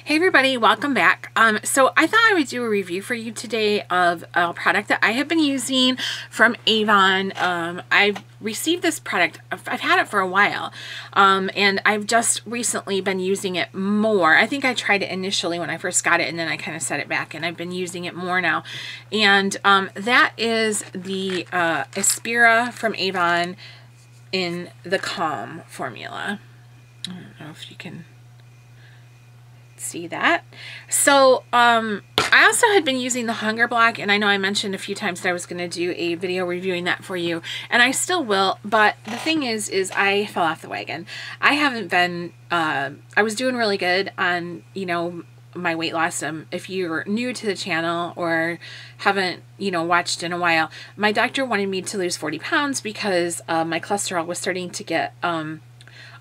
Hey everybody, welcome back. So I thought I would do a review for you today of a product that I have been using from Avon. I've received this product, I've had it for a while, and I've just recently been using it more. I think I tried it initially when I first got it, and then I kind of set it back, and I've been using it more now. And that is the Espira from Avon in the Calm formula. I don't know if you can see that. So I also had been using the Hunger Block, and I know I mentioned a few times that I was going to do a video reviewing that for you, and I still will, but the thing is I fell off the wagon. I haven't been I was doing really good on, you know, my weight loss. If you're new to the channel or haven't, you know, watched in a while, my doctor wanted me to lose 40 pounds because my cholesterol was starting to get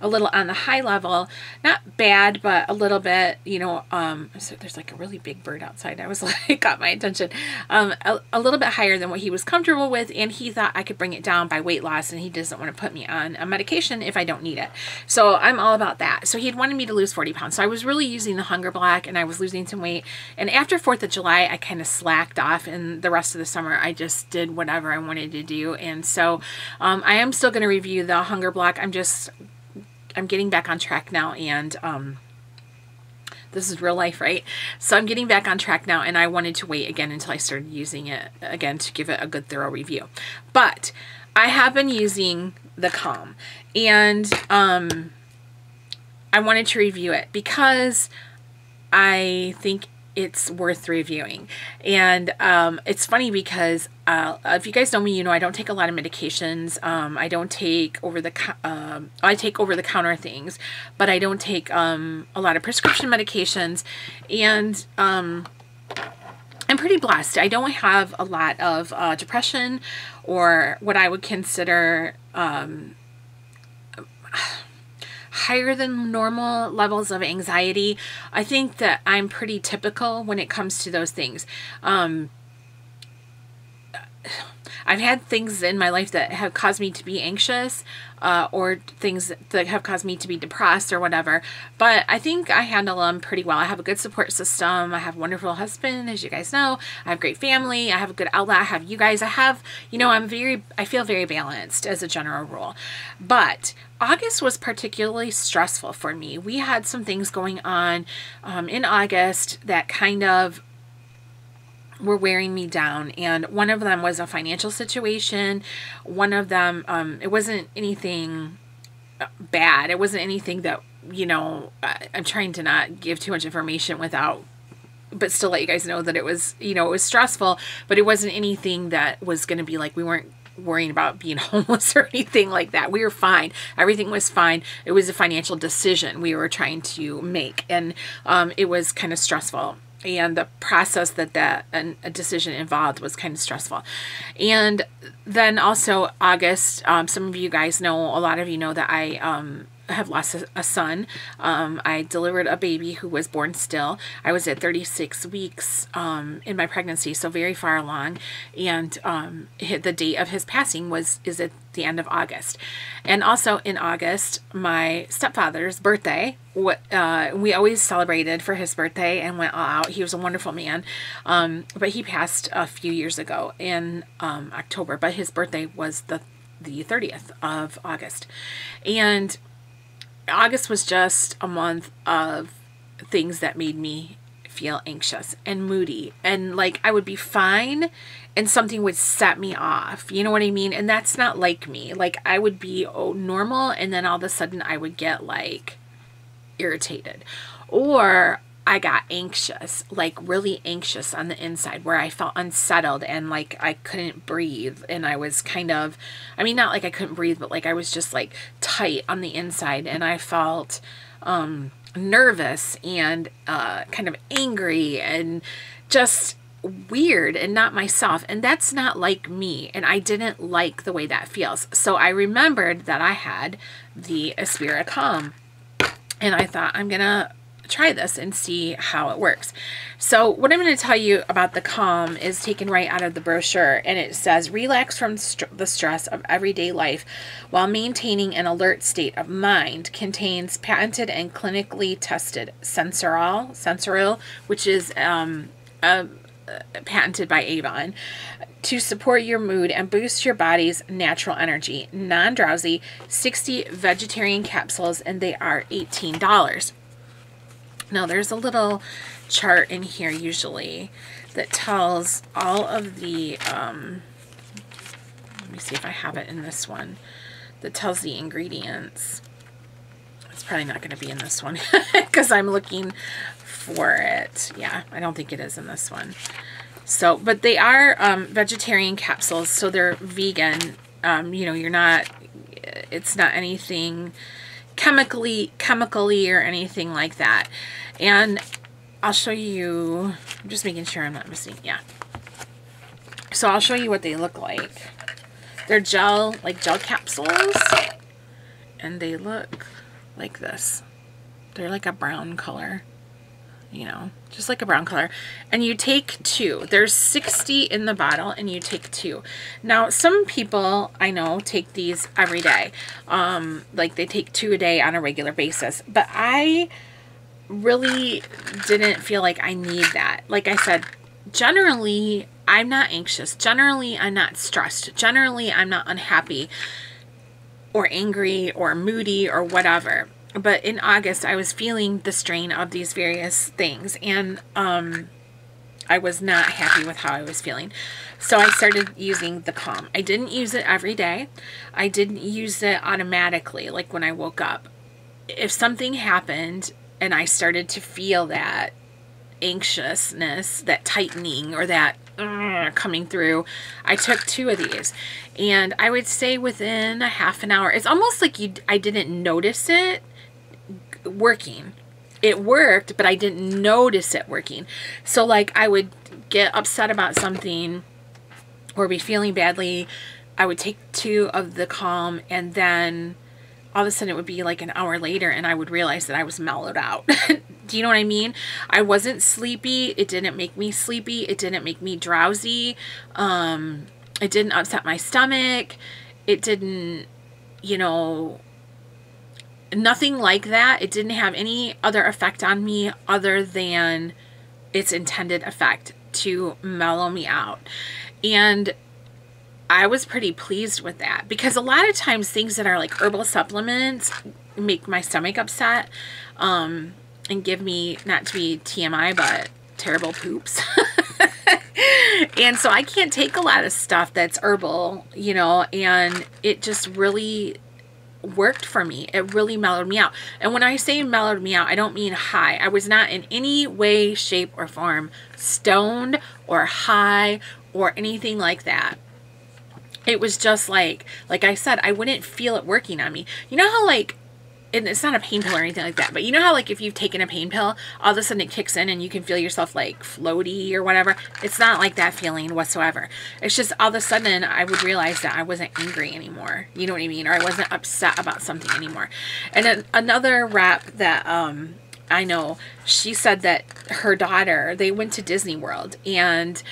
a little on the high level. Not bad, but a little bit, you know, so there's like a really big bird outside. I was like, got my attention. A little bit higher than what he was comfortable with, and he thought I could bring it down by weight loss, and he doesn't want to put me on a medication if I don't need it. So I'm all about that. So he'd wanted me to lose 40 pounds. So I was really using the Hunger Block, and I was losing some weight. And after 4th of July, I kind of slacked off, and the rest of the summer, I just did whatever I wanted to do. And so I am still going to review the Hunger Block. I'm getting back on track now, and this is real life, right? So I'm getting back on track now, and I wanted to wait again until I started using it again to give it a good thorough review. But I have been using the Calm, and I wanted to review it because I think it's worth reviewing. And it's funny because if you guys know me, you know I don't take a lot of medications. I don't take I take over the counter things, but I don't take a lot of prescription medications. And I'm pretty blessed. I don't have a lot of depression or what I would consider higher than normal levels of anxiety. I think that I'm pretty typical when it comes to those things. I've had things in my life that have caused me to be anxious, or things that have caused me to be depressed or whatever, but I think I handle them pretty well. I have a good support system. I have a wonderful husband, as you guys know. I have a great family. I have a good outlet. I have you guys. I have, you know, I feel very balanced as a general rule. But August was particularly stressful for me. We had some things going on in August that kind of were wearing me down, and one of them was a financial situation. One of them, it wasn't anything bad. It wasn't anything that, you know, I'm trying to not give too much information but still let you guys know that it was, you know, it was stressful, but it wasn't anything that was going to be like, we weren't worrying about being homeless or anything like that. We were fine. Everything was fine. It was a financial decision we were trying to make, and it was kind of stressful. And the process that a decision involved was kind of stressful. And then also August, some of you guys know, a lot of you know that I have lost a son. I delivered a baby who was born still. I was at 36 weeks in my pregnancy, so very far along. And the date of his passing is at the end of August. And also in August, my stepfather's birthday. We always celebrated for his birthday and went all out. He was a wonderful man, but he passed a few years ago in October. But his birthday was the 30th of August, and August was just a month of things that made me feel anxious and moody, and like I would be fine and something would set me off. You know what I mean? And that's not like me. Like I would be normal, and then all of a sudden I would get like irritated, or I got anxious, like really anxious on the inside, where I felt unsettled and like I couldn't breathe. And I was kind of, I mean, not like I couldn't breathe, but like I was just like tight on the inside, and I felt nervous and kind of angry and just weird and not myself. And that's not like me, and I didn't like the way that feels. So I remembered that I had the Espira Calm, and I thought, I'm gonna try this and see how it works. So what I'm going to tell you about the Calm is taken right out of the brochure, and it says relax from the stress of everyday life while maintaining an alert state of mind. Contains patented and clinically tested sensoril, which is patented by Avon, to support your mood and boost your body's natural energy. Non-drowsy, 60 vegetarian capsules, and they are $18. Now there's a little chart in here usually that tells all of the, let me see if I have it in this one, that tells the ingredients. It's probably not going to be in this one because I'm looking for it. Yeah, I don't think it is in this one. So, but they are vegetarian capsules, so they're vegan. You know, you're not, it's not anything chemically or anything like that. And I'll show you, I'm just making sure I'm not missing, yeah. So I'll show you what they look like. They're gel capsules, and they look like this. They're like a brown color, you know, just like a brown color. And you take 2. There's 60 in the bottle, and you take 2. Now, some people I know take these every day. Like they take 2 a day on a regular basis. But I really didn't feel like I need that. Like I said, generally, I'm not anxious. Generally, I'm not stressed. Generally, I'm not unhappy or angry or moody or whatever. But in August, I was feeling the strain of these various things, and I was not happy with how I was feeling. So I started using the Calm. I didn't use it every day. I didn't use it automatically, like when I woke up. If something happened and I started to feel that anxiousness, that tightening, or that coming through, I took 2 of these. And I would say within a half an hour, it's almost like I didn't notice it working. It worked, but I didn't notice it working. So like I would get upset about something or be feeling badly, I would take 2 of the Calm, and then all of a sudden it would be like an hour later and I would realize that I was mellowed out. Do you know what I mean? I wasn't sleepy. It didn't make me sleepy. It didn't make me drowsy. It didn't upset my stomach. It didn't, you know, nothing like that. It didn't have any other effect on me other than its intended effect, to mellow me out. And I was pretty pleased with that, because a lot of times things that are like herbal supplements make my stomach upset, and give me, not to be TMI, but terrible poops. And so I can't take a lot of stuff that's herbal, you know, and it just really worked for me. It really mellowed me out. And when I say mellowed me out, I don't mean high. I was not in any way, shape, or form stoned or high or anything like that. It was just like I said, I wouldn't feel it working on me. You know how like, and it's not a pain pill or anything like that, but you know how like if you've taken a pain pill, all of a sudden it kicks in and you can feel yourself like floaty or whatever? It's not like that feeling whatsoever. It's just all of a sudden I would realize that I wasn't angry anymore. You know what I mean? Or I wasn't upset about something anymore. And then another rep that I know, she said that her daughter, they went to Disney World, and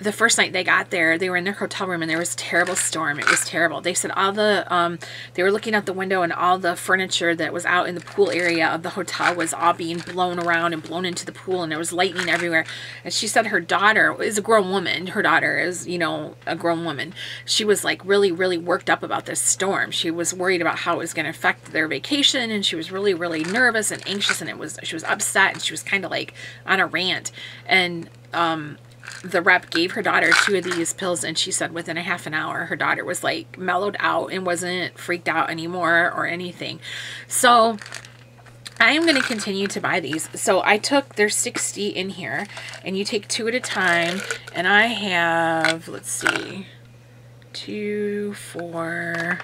the first night they got there, they were in their hotel room and there was a terrible storm. It was terrible. They said all the, they were looking out the window and all the furniture that was out in the pool area of the hotel was all being blown around and blown into the pool, and there was lightning everywhere. And she said her daughter is a grown woman. Her daughter is, you know, a grown woman. She was like really, really worked up about this storm. She was worried about how it was going to affect their vacation, and she was really, really nervous and anxious, and she was upset, and she was kind of like on a rant. And, the rep gave her daughter 2 of these pills, and she said within a half an hour her daughter was like mellowed out and wasn't freaked out anymore or anything. So I am going to continue to buy these. So I took, there's 60 in here, and you take 2 at a time, and I have, let's see, 2, 4,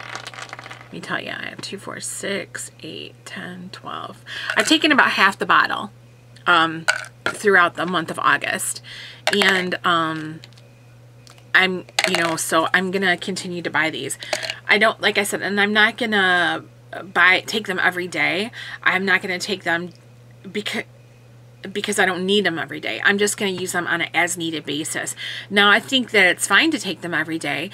let me tell you, I have 2, 4, 6, 8, 10, 12. I've taken about half the bottle throughout the month of August. And I'm, you know, so I'm gonna continue to buy these. I don't, like I said, and I'm not gonna take them every day. I'm not gonna take them because I don't need them every day. I'm just going to use them on an as needed basis. Now, I think that it's fine to take them every day.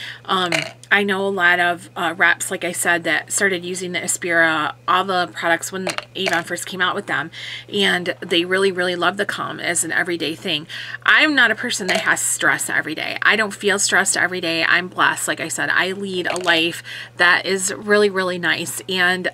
I know a lot of reps, like I said, that started using the Espira, all the products when Avon first came out with them, and they really, really love the Calm as an everyday thing. I'm not a person that has stress every day. I don't feel stressed every day. I'm blessed. Like I said, I lead a life that is really, really nice. And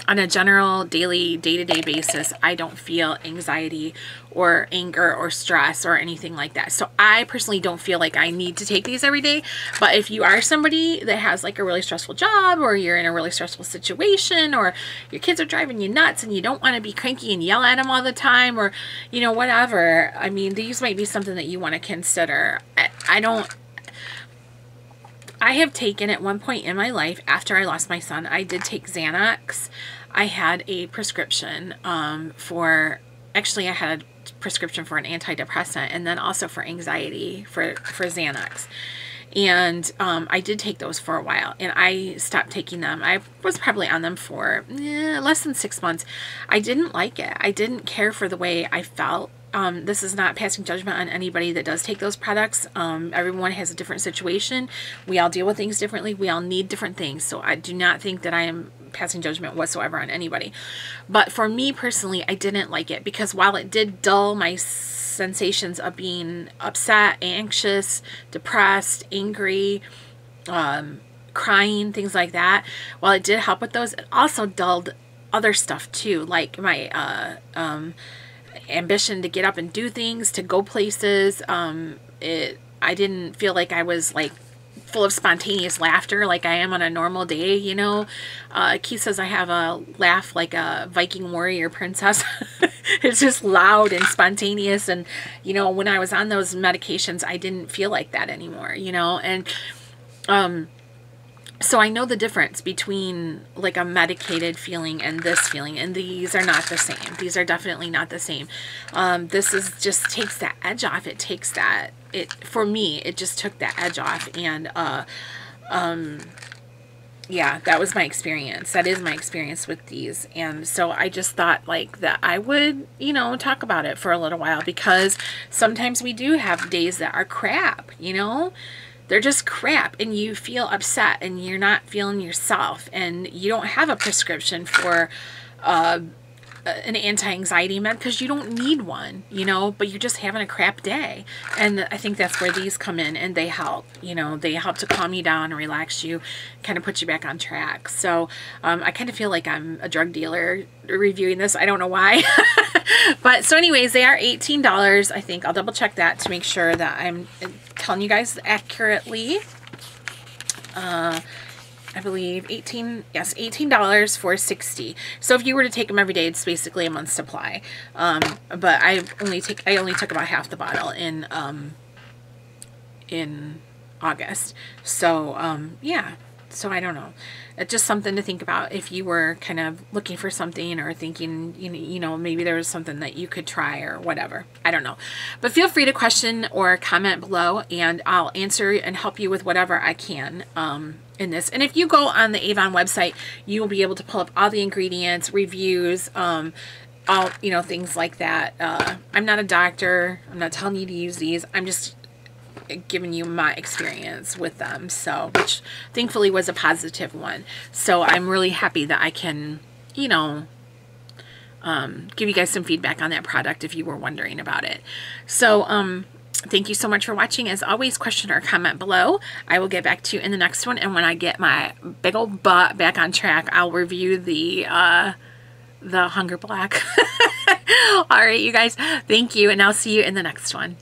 on a general daily day-to-day basis, I don't feel anxiety or anger or stress or anything like that. So I personally don't feel like I need to take these every day. But if you are somebody that has like a really stressful job, or you're in a really stressful situation, or your kids are driving you nuts and you don't want to be cranky and yell at them all the time, or, you know, whatever, I mean, these might be something that you want to consider. I have taken at one point in my life, after I lost my son, I did take Xanax. I had a prescription actually I had a prescription for an antidepressant, and then also for anxiety for Xanax. And I did take those for a while, and I stopped taking them. I was probably on them for less than 6 months. I didn't like it. I didn't care for the way I felt. This is not passing judgment on anybody that does take those products. Everyone has a different situation. We all deal with things differently. We all need different things. So I do not think that I am passing judgment whatsoever on anybody. But for me personally, I didn't like it, because while it did dull my sensations of being upset, anxious, depressed, angry, crying, things like that, while it did help with those, it also dulled other stuff too, like my ambition to get up and do things, to go places. I didn't feel like I was like full of spontaneous laughter like I am on a normal day, you know. Keith says I have a laugh like a Viking warrior princess. It's just loud and spontaneous, and, you know, when I was on those medications, I didn't feel like that anymore, you know. And so I know the difference between like a medicated feeling and this feeling, and these are not the same. These are definitely not the same. This is just takes that edge off. It takes that, for me, it just took that edge off. And yeah, that was my experience. That is my experience with these. And so I just thought like that I would, you know, talk about it for a little while, because sometimes we do have days that are crap, you know. They're just crap, and you feel upset, and you're not feeling yourself, and you don't have a prescription for an anti-anxiety med, because you don't need one, you know, but you're just having a crap day. And I think that's where these come in, and they help, you know, they help to calm you down and relax you, kind of put you back on track. So I kind of feel like I'm a drug dealer reviewing this. I don't know why. But so anyways, they are $18. I think I'll double check that to make sure that I'm telling you guys accurately. I believe $18 for 60. So if you were to take them every day, it's basically a month's supply. But I only took about half the bottle in August. So yeah. So I don't know. It's just something to think about if you were kind of looking for something, or thinking, you know, maybe there was something that you could try or whatever. I don't know. But feel free to question or comment below, and I'll answer and help you with whatever I can in this. And if you go on the Avon website, you will be able to pull up all the ingredients, reviews, all, you know, things like that. I'm not a doctor. I'm not telling you to use these. I'm just giving you my experience with them, so, which thankfully was a positive one. So I'm really happy that I can, you know, give you guys some feedback on that product if you were wondering about it. So thank you so much for watching. As always, question or comment below. I will get back to you in the next one, and when I get my big old butt back on track, I'll review the Hunger Black. All right, you guys, thank you, and I'll see you in the next one.